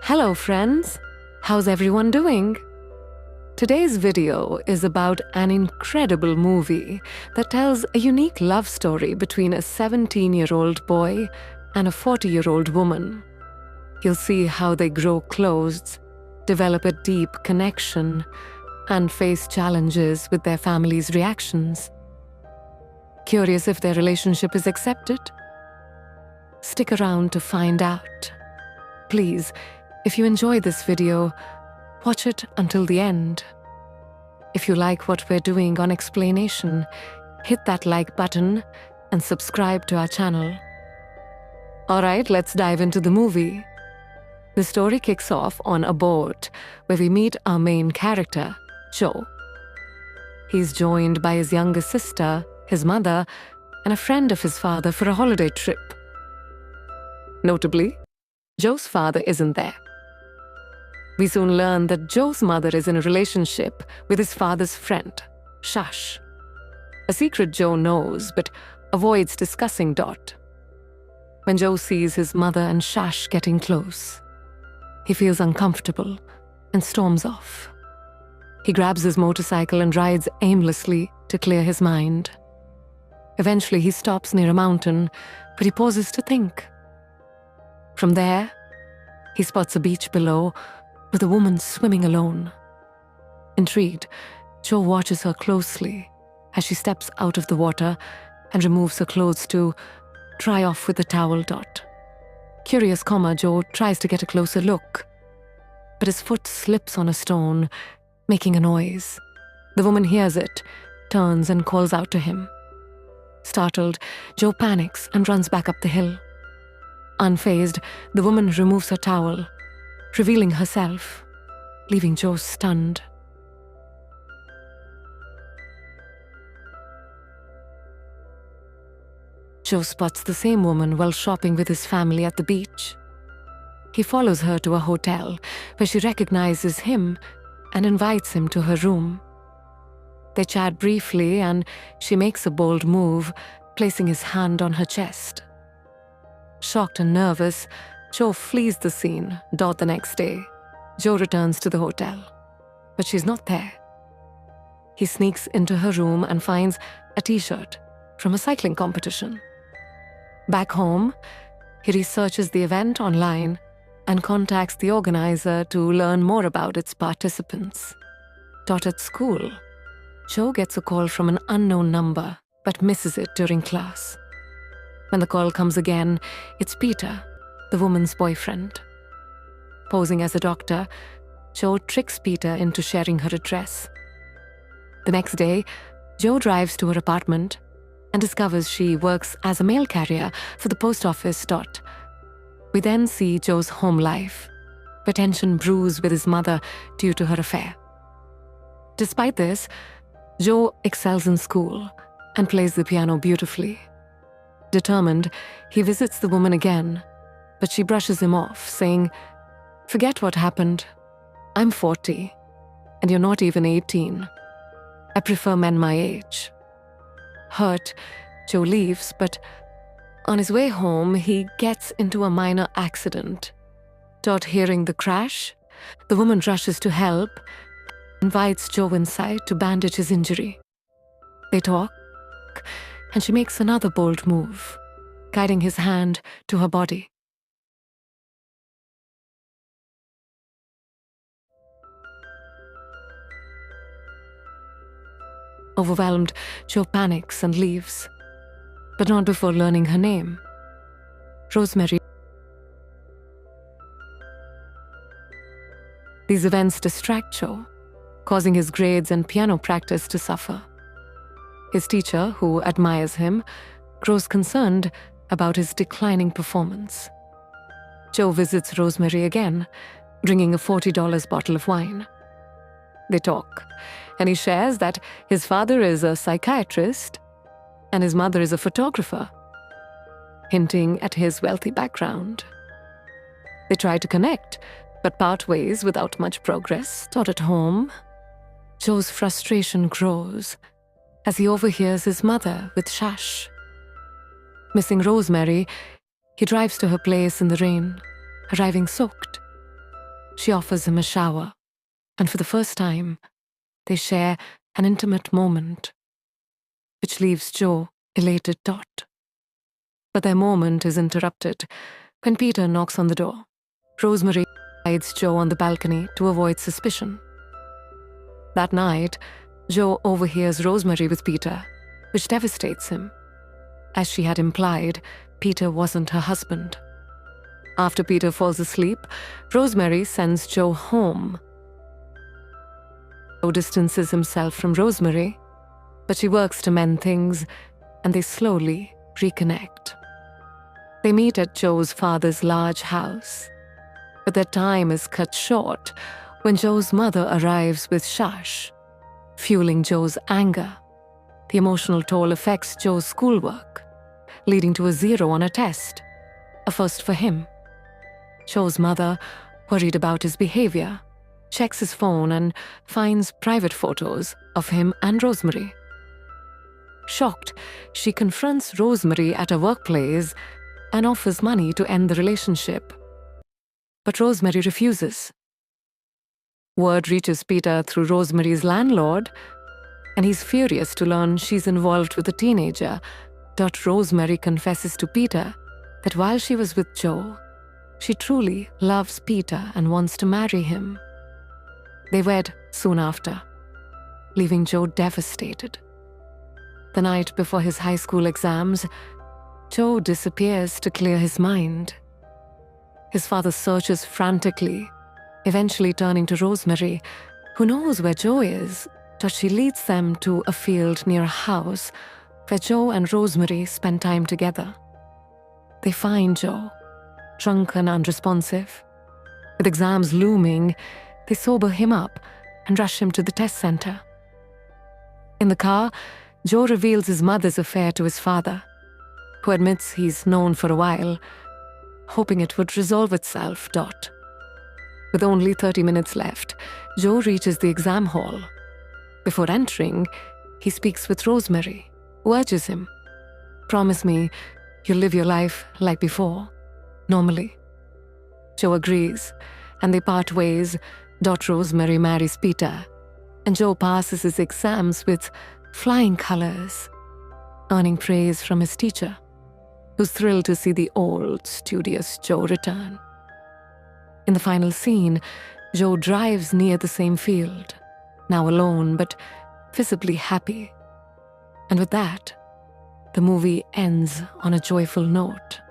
Hello friends, how's everyone doing? Today's video is about an incredible movie that tells a unique love story between a 17-year-old boy and a 40-year-old woman. You'll see how they grow close, develop a deep connection, and face challenges with their family's reactions. Curious if their relationship is accepted? Stick around to find out. Please, if you enjoy this video, watch it until the end. If you like what we're doing on Explanation, hit that like button and subscribe to our channel. Alright, let's dive into the movie. The story kicks off on a boat where we meet our main character, Joe. He's joined by his younger sister, his mother, and a friend of his father for a holiday trip. Notably, Joe's father isn't there. We soon learn that Joe's mother is in a relationship with his father's friend, Shash. A secret Joe knows but avoids discussing. When Joe sees his mother and Shash getting close, he feels uncomfortable and storms off. He grabs his motorcycle and rides aimlessly to clear his mind. Eventually, he stops near a mountain, but he pauses to think. From there, he spots a beach below with a woman swimming alone. Intrigued, Joe watches her closely as she steps out of the water and removes her clothes to dry off with a towel. Curious, Joe tries to get a closer look, but his foot slips on a stone, making a noise. The woman hears it, turns and calls out to him. Startled, Joe panics and runs back up the hill. Unfazed, the woman removes her towel, revealing herself, leaving Joe stunned. Joe spots the same woman while shopping with his family at the beach. He follows her to a hotel where she recognizes him and invites him to her room. They chat briefly and she makes a bold move, placing his hand on her chest. Shocked and nervous, Joe flees the scene. The next day, Joe returns to the hotel, but she's not there. He sneaks into her room and finds a t-shirt from a cycling competition. Back home, he researches the event online and contacts the organizer to learn more about its participants. At school, Joe gets a call from an unknown number but misses it during class. When the call comes again, it's Peter, the woman's boyfriend. Posing as a doctor, Joe tricks Peter into sharing her address. The next day, Joe drives to her apartment and discovers she works as a mail carrier for the post office. We then see Joe's home life, where tension brews with his mother due to her affair. Despite this, Joe excels in school and plays the piano beautifully. Determined, he visits the woman again, but she brushes him off, saying, "Forget what happened. I'm 40, and you're not even 18. I prefer men my age." Hurt, Joe leaves, but on his way home, he gets into a minor accident. Hearing the crash, the woman rushes to help, invites Joe inside to bandage his injury. They talk, and she makes another bold move, guiding his hand to her body. Overwhelmed, Joe panics and leaves, but not before learning her name, Rosemary. These events distract Joe, causing his grades and piano practice to suffer. His teacher, who admires him, grows concerned about his declining performance. Joe visits Rosemary again, bringing a $40 bottle of wine. They talk, and he shares that his father is a psychiatrist and his mother is a photographer, hinting at his wealthy background. They try to connect, but part ways without much progress. At home, Joe's frustration grows as he overhears his mother with Shash. Missing Rosemary, he drives to her place in the rain, arriving soaked. She offers him a shower, and for the first time, they share an intimate moment, which leaves Joe elated. But their moment is interrupted when Peter knocks on the door. Rosemary hides Joe on the balcony to avoid suspicion. That night, Joe overhears Rosemary with Peter, which devastates him. As she had implied, Peter wasn't her husband. After Peter falls asleep, Rosemary sends Joe home. Joe distances himself from Rosemary, but she works to mend things, and they slowly reconnect. They meet at Joe's father's large house, but their time is cut short when Joe's mother arrives with Shash, fueling Joe's anger. The emotional toll affects Joe's schoolwork, leading to a 0 on a test, a first for him. Joe's mother, worried about his behavior, checks his phone and finds private photos of him and Rosemary. Shocked, she confronts Rosemary at a workplace and offers money to end the relationship. But Rosemary refuses. Word reaches Peter through Rosemary's landlord, and he's furious to learn she's involved with a teenager. Rosemary confesses to Peter that while she was with Joe, she truly loves Peter and wants to marry him. They wed soon after, leaving Joe devastated. The night before his high school exams, Joe disappears to clear his mind. His father searches frantically, eventually turning to Rosemary, who knows where Joe is, but she leads them to a field near a house where Joe and Rosemary spend time together. They find Joe, drunk and unresponsive. With exams looming, they sober him up and rush him to the test center. In the car, Joe reveals his mother's affair to his father, who admits he's known for a while, hoping it would resolve itself. With only 30 minutes left, Joe reaches the exam hall. Before entering, he speaks with Rosemary, who urges him, "Promise me you'll live your life like before, normally." Joe agrees, and they part ways. Rosemary marries Peter, and Joe passes his exams with flying colors, earning praise from his teacher, who's thrilled to see the old, studious Joe return. In the final scene, Joe drives near the same field, now alone but visibly happy. And with that, the movie ends on a joyful note.